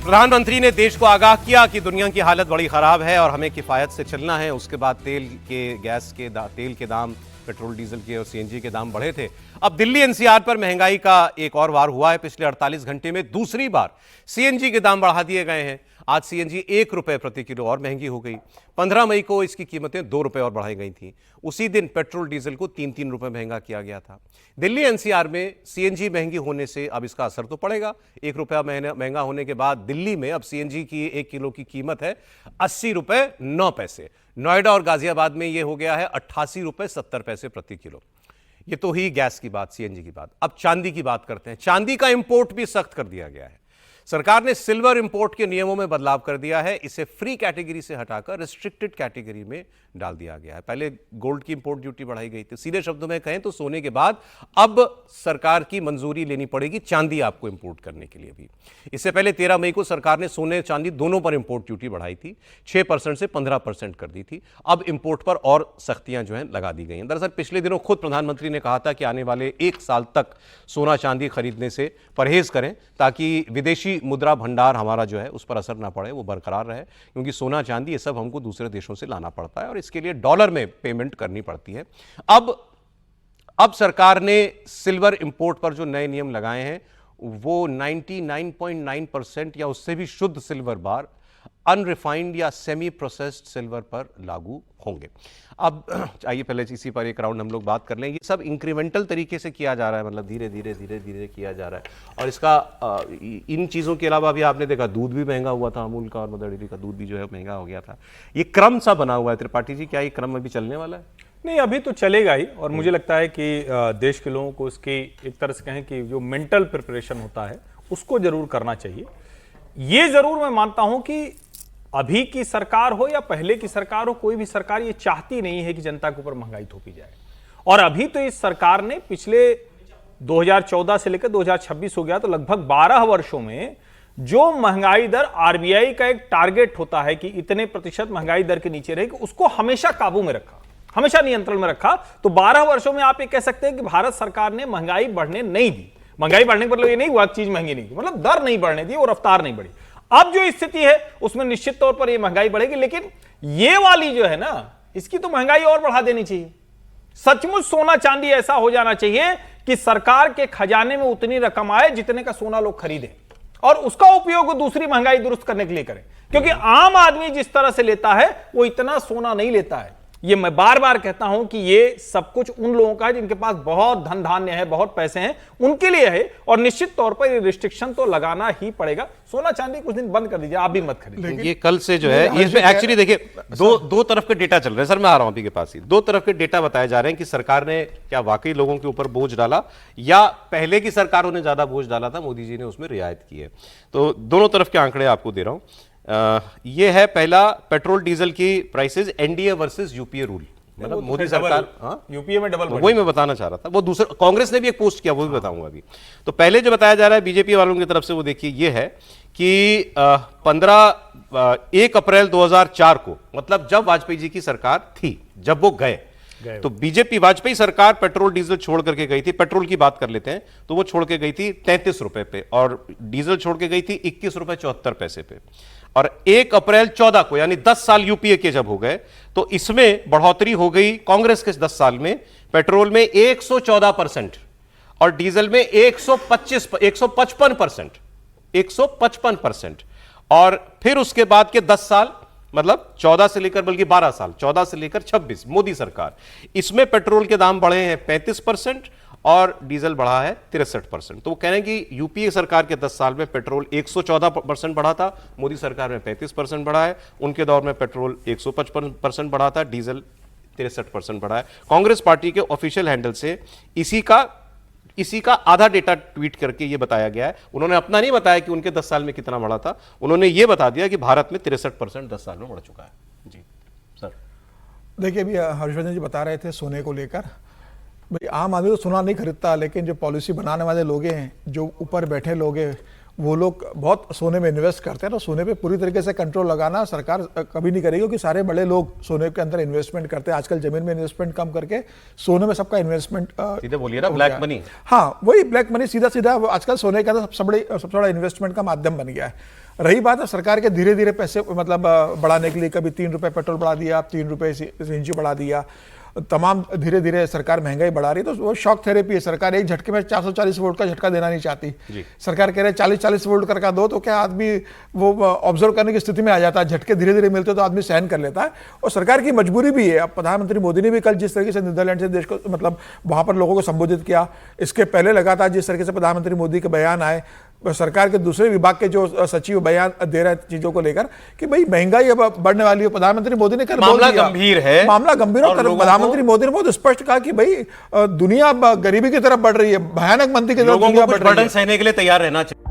प्रधानमंत्री ने देश को आगाह किया कि दुनिया की हालत बड़ी खराब है और हमें किफायत से चलना है। उसके बाद तेल के दाम, पेट्रोल डीजल के और सीएनजी के दाम बढ़े थे। अब दिल्ली एनसीआर पर महंगाई का एक और वार हुआ है। पिछले 48 घंटे में दूसरी बार सीएनजी के दाम बढ़ा दिए गए हैं। आज सीएनजी 1 रुपए प्रति किलो और महंगी हो गई। 15 मई को इसकी कीमतें 2 रुपए और बढ़ाई गई थी। उसी दिन पेट्रोल डीजल को 3-3 रुपए महंगा किया गया था। दिल्ली एनसीआर में सीएनजी महंगी होने से अब इसका असर तो पड़ेगा। 1 रुपया महंगा होने के बाद दिल्ली में अब सीएनजी की 1 किलो की कीमत है 80 रुपए 9 पैसे। नोएडा और गाजियाबाद में यह हो गया है 88 रुपए 70 पैसे प्रति किलो। ये तो ही गैस की बात, सीएनजी की बात। अब चांदी की बात करते हैं। चांदी का इंपोर्ट भी सख्त कर दिया गया है। सरकार ने सिल्वर इंपोर्ट के नियमों में बदलाव कर दिया है। इसे फ्री कैटेगरी से हटाकर रिस्ट्रिक्टेड कैटेगरी में डाल दिया गया है। पहले गोल्ड की इंपोर्ट ड्यूटी बढ़ाई गई थी। सीधे शब्दों में कहें तो सोने के बाद अब सरकार की मंजूरी लेनी पड़ेगी चांदी आपको इंपोर्ट करने के लिए भी। इससे पहले 13 मई को सरकार ने सोने चांदी दोनों पर इंपोर्ट ड्यूटी बढ़ाई थी। 6% से 15% कर दी थी। अब इंपोर्ट पर और सख्तियां जो है लगा दी गई हैं। दरअसल पिछले दिनों खुद प्रधानमंत्री ने कहा था कि आने वाले 1 साल तक सोना चांदी खरीदने से परहेज करें ताकि विदेशी मुद्रा भंडार हमारा जो है उस पर असर ना पड़े, वो बरकरार रहे। क्योंकि सोना चांदी ये सब हमको दूसरे देशों से लाना पड़ता है और इसके लिए डॉलर में पेमेंट करनी पड़ती है। अब सरकार ने सिल्वर इंपोर्ट पर जो नए नियम लगाए हैं वो 99.9% या उससे भी शुद्ध सिल्वर बार अनरिफाइंड या सेमी प्रोसेस्ड सिल्वर पर लागू होंगे। अब आइए पहले इसी पर एक राउंड हम लोग बात कर लें। ये सब इंक्रीमेंटल तरीके से किया जा रहा है, मतलब धीरे धीरे किया जा रहा है। और इसका इन चीज़ों के अलावा भी आपने देखा दूध भी महंगा हुआ था। अमूल का और मदर डेयरी का दूध भी जो है महंगा हो गया था। ये क्रम सा बना हुआ है। त्रिपाठी जी, क्या ये क्रम अभी चलने वाला है? नहीं, अभी तो चलेगा ही। और मुझे लगता है कि देश के लोगों को इसकी एक तरह से कहें कि जो मेंटल प्रिपरेशन होता है उसको जरूर करना चाहिए। ये जरूर मैं मानता हूं कि अभी की सरकार हो या पहले की सरकार हो, कोई भी सरकार ये चाहती नहीं है कि जनता के ऊपर महंगाई थोपी जाए। और अभी तो इस सरकार ने पिछले 2014 से लेकर 2026 हो गया तो लगभग 12 वर्षों में जो महंगाई दर आरबीआई का एक टारगेट होता है कि इतने प्रतिशत महंगाई दर के नीचे रहेगी, उसको हमेशा काबू में रखा, हमेशा नियंत्रण में रखा। तो 12 वर्षों में आप ये कह सकते हैं कि भारत सरकार ने महंगाई बढ़ने नहीं दी। महंगाई बढ़ने का मतलब ये नहीं हुआ चीज महंगी नहीं की, मतलब दर नहीं बढ़ने दी और रफ्तार नहीं बढ़ी। अब जो स्थिति है उसमें निश्चित तौर पर ये महंगाई बढ़ेगी, लेकिन ये वाली जो है ना, इसकी तो महंगाई और बढ़ा देनी चाहिए। सचमुच सोना चांदी ऐसा हो जाना चाहिए कि सरकार के खजाने में उतनी रकम आए जितने का सोना लोग खरीदें और उसका उपयोग दूसरी महंगाई दुरुस्त करने के लिए करें। क्योंकि आम आदमी जिस तरह से लेता है वो इतना सोना नहीं लेता है। ये मैं बार बार कहता हूं कि ये सब कुछ उन लोगों का है जिनके पास बहुत धन धान्य है, बहुत पैसे हैं, उनके लिए है। और निश्चित तौर पर ये रिस्ट्रिक्शन तो लगाना ही पड़ेगा। सोना चांदी कुछ दिन बंद कर दीजिए, आप भी मत खरीदिए। ये कल से जो है इसमें एक्चुअली देखिए दो तरफ के डेटा चल रहे हैं। सर मैं आ रहा हूं आपके पास ही। 2 तरफ के डेटा बताए जा रहे हैं कि सरकार ने क्या वाकई लोगों के ऊपर बोझ डाला या पहले की सरकारों ने ज्यादा बोझ डाला था, मोदी जी ने उसमें रियायत की है। तो दोनों तरफ के आंकड़े आपको दे रहा हूं। ये है पहला पेट्रोल डीजल की prices NDA versus UPA rule, मतलब मोदी सरकार यूपीए में डबल। वही मैं बताना चाह रहा था। वो दूसरा कांग्रेस ने भी एक पोस्ट किया, वो भी बताऊंगा अभी। तो पहले जो बताया जा रहा है बीजेपी वालों की तरफ से, वो देखिए ये है कि 1 अप्रैल 2004 को, मतलब जब वाजपेयी जी की सरकार थी, जब वो गए तो बीजेपी वाजपेयी सरकार पेट्रोल डीजल छोड़ करके गई थी। पेट्रोल की बात कर लेते हैं तो वो छोड़ के गई थी 33 रुपए पे और डीजल छोड़ के गई थी 21 रुपए 74 पैसे पे। और 1 अप्रैल 14 को, यानी 10 साल यूपीए के जब हो गए, तो इसमें बढ़ोतरी हो गई कांग्रेस के 10 साल में। पेट्रोल में 114% और डीजल में 155%। और फिर उसके बाद के 10 साल, मतलब 14 से लेकर बल्कि 12 साल, 14 से लेकर 26 मोदी सरकार, इसमें पेट्रोल के दाम बढ़े हैं 35% और डीजल बढ़ा है 63%। तो वो कह रहे हैं कि यूपीए सरकार के 10 साल में पेट्रोल 114% बढ़ा था, मोदी सरकार में 35% बढ़ा है। उनके दौर में पेट्रोल 155% बढ़ा था, डीजल 63% बढ़ा है। कांग्रेस पार्टी के ऑफिशियल हैंडल से इसी का आधा डेटा ट्वीट करके ये बताया गया है। उन्होंने अपना नहीं बताया कि उनके 10 साल में कितना बढ़ा था, उन्होंने ये बता दिया कि भारत में 63% 10 साल में बढ़ चुका है। जी सर। देखिए, अभी हर्षवर्धन जी बता रहे थे सोने को लेकर। भाई आम आदमी तो सोना नहीं खरीदता, लेकिन जो पॉलिसी बनाने वाले लोग हैं, जो ऊपर बैठे लोग हैं, वो लोग बहुत सोने में इन्वेस्ट करते हैं, तो सोने पे पूरी तरीके से कंट्रोल लगाना सरकार कभी नहीं करेगी, क्योंकि सारे बड़े लोग सोने के अंदर इन्वेस्टमेंट करते हैं। आजकल जमीन में इन्वेस्टमेंट कम करके सोने में सबका इन्वेस्टमेंट सीधे बोलिए ना, ब्लैक मनी। हाँ, वही ब्लैक मनी सीधा सीधा आजकल सोने के अंदर सबसे बड़ा इन्वेस्टमेंट का माध्यम बन गया है। रही बात है सरकार के धीरे धीरे पैसे मतलब बढ़ाने के लिए, कभी 3 रुपए पेट्रोल बढ़ा दिया, 3 रुपए सीएनजी बढ़ा दिया, तमाम धीरे धीरे सरकार महंगाई बढ़ा रही है। तो वो शॉक थेरेपी है, सरकार एक झटके में 440 वोल्ट का झटका देना नहीं चाहती। सरकार कह रहे 40-40 वोल्ट का दो, तो क्या आदमी वो ऑब्जर्व करने की स्थिति में आ जाता है। झटके धीरे धीरे मिलते तो आदमी सहन कर लेता है, और सरकार की मजबूरी भी है। अब प्रधानमंत्री मोदी ने भी कल जिस तरीके से नीदरलैंड से देश को मतलब वहां पर लोगों को संबोधित किया, इसके पहले लगातार जिस तरीके से प्रधानमंत्री मोदी के बयान आए, सरकार के दूसरे विभाग के जो सचिव बयान दे रहे हैं चीजों को लेकर कि भाई महंगाई अब बढ़ने वाली है, प्रधानमंत्री मोदी ने कल बोल दिया मामला गंभीर है, मामला गंभीर है। प्रधानमंत्री मोदी ने बहुत स्पष्ट कहा कि भाई दुनिया गरीबी की तरफ बढ़ रही है, भयानक मंदी की तरफ लोगों दुनिया को कुछ बढ़ रही है। बर्डन सहने के लिए तैयार रहना चाहिए।